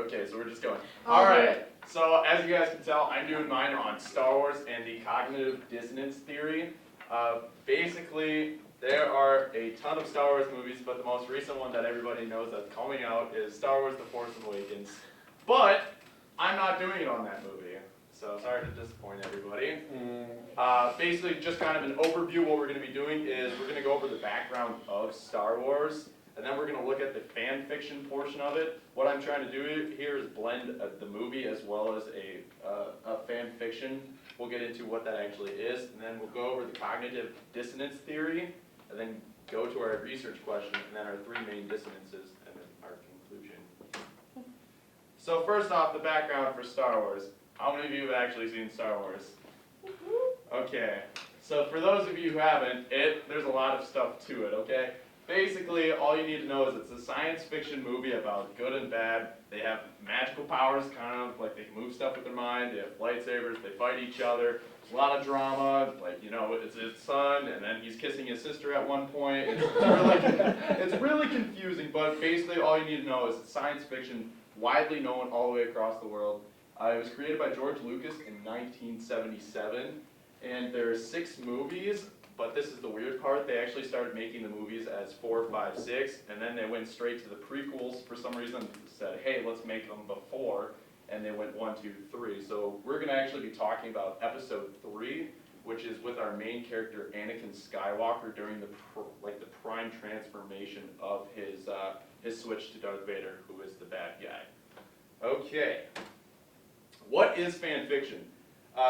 Okay, so we're just going. I'll do Alright, so as you guys can tell, I'm doing mine on Star Wars and the cognitive dissonance theory. Basically, there are a ton of Star Wars movies, but the most recent one that everybody knows that's coming out is Star Wars The Force Awakens. But I'm not doing it on that movie, so sorry to disappoint everybody. Basically, just kind of an overview, what we're going to be doing is we're going to go over the background of Star Wars, and then we're going to look at the fan fiction portion of it. What I'm trying to do here is blend the movie as well as a fan fiction. We'll get into what that actually is, and then we'll go over the cognitive dissonance theory, and then go to our research question, and then our three main dissonances, and then our conclusion. So first off, the background for Star Wars. How many of you have actually seen Star Wars? Okay, so for those of you who haven't, there's a lot of stuff to it, okay? Basically, all you need to know is it's a science fiction movie about good and bad. They have magical powers, kind of like they can move stuff with their mind. They have lightsabers, they fight each other. There's a lot of drama, like, you know, it's his son, and then he's kissing his sister at one point. It's really confusing, but basically all you need to know is it's science fiction, widely known all the way across the world. It was created by George Lucas in 1977, and there's 6 movies. But this is the weird part, they actually started making the movies as 4, 5, 6, and then they went straight to the prequels for some reason, said, hey, let's make them before, and they went 1, 2, 3. So we're going to actually be talking about episode 3, which is with our main character, Anakin Skywalker, during the prime transformation of his switch to Darth Vader, who is the bad guy. Okay, what is fan fiction?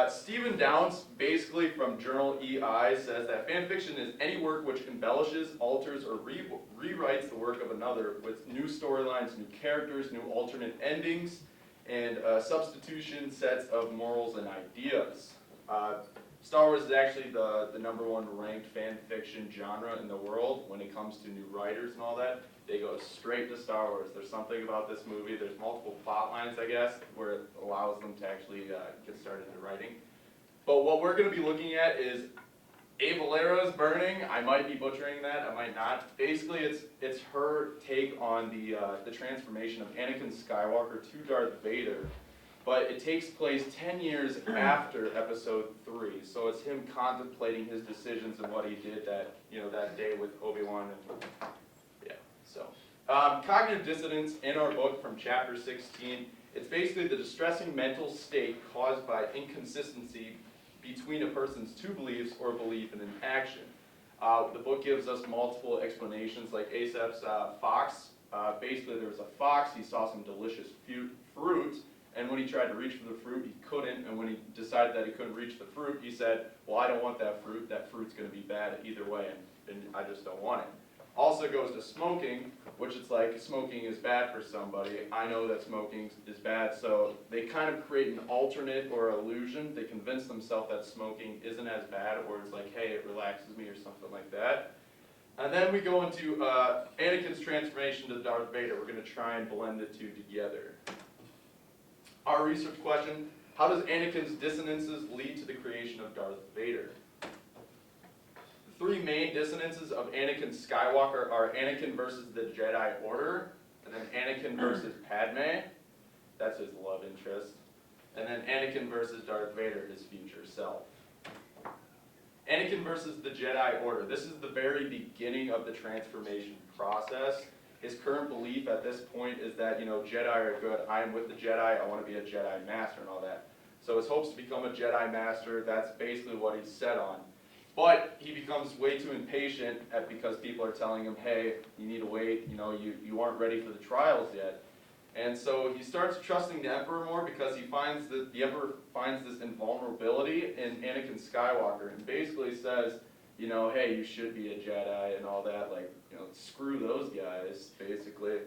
Stephen Downes, basically from Journal EI, says that fan fiction is any work which embellishes, alters, or rewrites the work of another with new storylines, new characters, new alternate endings, and substitution sets of morals and ideas. Star Wars is actually the #1 ranked fan fiction genre in the world when it comes to new writers and all that. They go straight to Star Wars. There's something about this movie, there's multiple plot lines, I guess, where it allows them to actually get started into writing. But what we're going to be looking at is A. Valera's Burning. I might be butchering that, I might not. Basically, it's her take on the transformation of Anakin Skywalker to Darth Vader. But it takes place 10 years after episode 3. So it's him contemplating his decisions and what he did that day with Obi-Wan and so, cognitive dissonance in our book from chapter 16, it's basically the distressing mental state caused by inconsistency between a person's 2 beliefs or belief in an action. The book gives us multiple explanations, like Aesop's fox. Basically, there was a fox, he saw some delicious fruit, and when he tried to reach for the fruit, he couldn't, and when he decided that he couldn't reach the fruit, he said, well, I don't want that fruit's going to be bad either way, and I just don't want it. Also goes to smoking, which it's like smoking is bad for somebody. I know that smoking is bad, so they kind of create an alternate or illusion. They convince themselves that smoking isn't as bad, or it's like, hey, it relaxes me or something like that. And then we go into Anakin's transformation to Darth Vader. We're going to try and blend the two together. Our research question, how does Anakin's dissonances lead to the creation of Darth Vader? 3 main dissonances of Anakin Skywalker are Anakin versus the Jedi Order, and then Anakin versus Padme, that's his love interest, and then Anakin versus Darth Vader, his future self. Anakin versus the Jedi Order. This is the very beginning of the transformation process. His current belief at this point is that, Jedi are good, I am with the Jedi, I want to be a Jedi Master and all that. So his hopes to become a Jedi Master, that's basically what he's set on. But he becomes way too impatient because people are telling him, hey, you need to wait, you aren't ready for the trials yet. And so he starts trusting the Emperor more because he finds that the Emperor finds this invulnerability in Anakin Skywalker and basically says, hey, you should be a Jedi and all that, screw those guys, basically.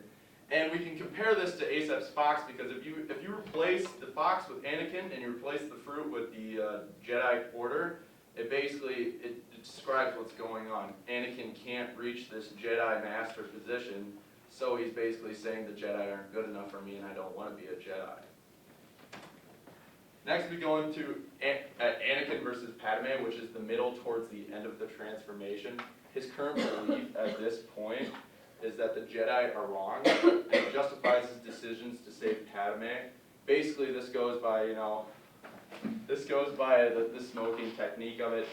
And we can compare this to Aesop's fox because if you replace the fox with Anakin and you replace the fruit with the Jedi Order, it describes what's going on. Anakin can't reach this Jedi Master position, so he's basically saying the Jedi aren't good enough for me and I don't want to be a Jedi. Next we go into Anakin versus Padme, which is the middle towards the end of the transformation. His current belief at this point is that the Jedi are wrong, and he justifies his decisions to save Padme. Basically, this goes by, the smoking technique of it.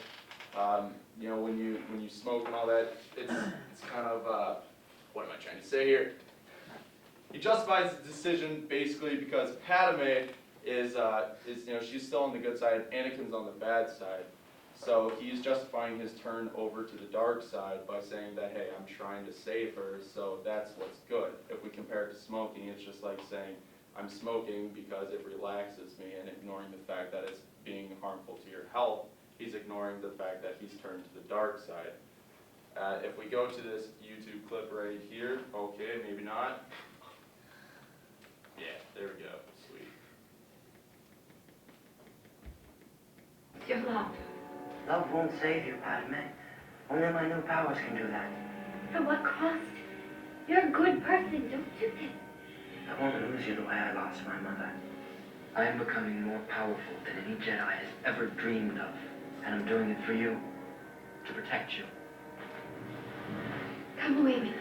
When you smoke and all that, it's kind of, what am I trying to say here? He justifies the decision basically because Padme is she's still on the good side, Anakin's on the bad side. So he's justifying his turn over to the dark side by saying that, hey, I'm trying to save her, so that's what's good. If we compare it to smoking, it's just like saying, I'm smoking because it relaxes me, and ignoring the fact that it's being harmful to your health. He's ignoring the fact that he's turned to the dark side. If we go to this YouTube clip right here, okay, maybe not. Yeah, there we go, sweet. It's your love. Love won't save you, Padme. Only my new powers can do that. For what cost? You're a good person, don't you think? I won't lose you the way I lost my mother. I am becoming more powerful than any Jedi has ever dreamed of. And I'm doing it for you. To protect you. Come away with me.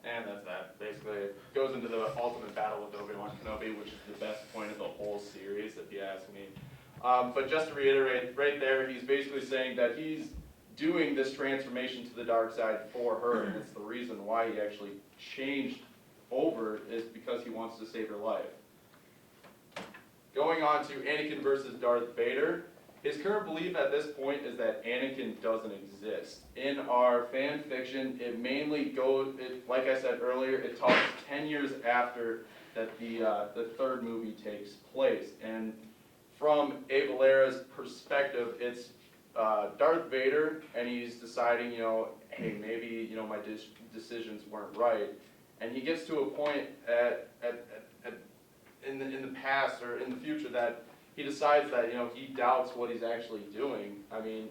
And that's that. Basically, it goes into the ultimate battle with Obi-Wan Kenobi, which is the best point of the whole series, if you ask me. But just to reiterate, right there, he's basically saying that he's doing this transformation to the dark side for her, and it's the reason why he actually changed over is because he wants to save her life. Going on to Anakin versus Darth Vader, his current belief at this point is that Anakin doesn't exist. In our fan fiction, it mainly goes, like I said earlier, it talks 10 years after that the third movie takes place. And from Abe Valera's perspective, it's Darth Vader, and he's deciding, hey, maybe, my decisions weren't right. And he gets to a point in the past or in the future that he decides that, he doubts what he's actually doing. I mean,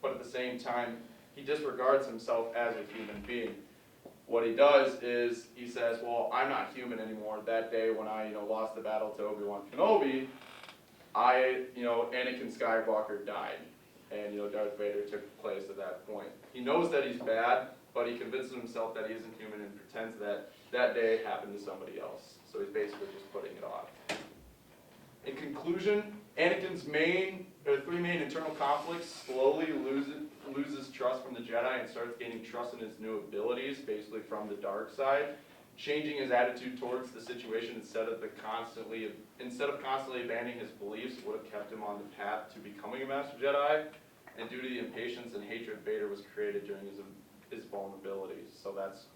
but at the same time, he disregards himself as a human being. What he does is he says, well, I'm not human anymore. That day when I, lost the battle to Obi-Wan Kenobi, Anakin Skywalker died. And, Darth Vader took place at that point. He knows that he's bad, but he convinces himself that he isn't human and pretends that that day happened to somebody else. So he's basically just putting it off. In conclusion, Anakin's three main internal conflicts slowly loses trust from the Jedi and starts gaining trust in his new abilities, basically from the dark side, changing his attitude towards the situation instead of constantly abandoning his beliefs would have kept him on the path to becoming a Master Jedi, and due to the impatience and hatred Vader was created during his vulnerabilities. So that's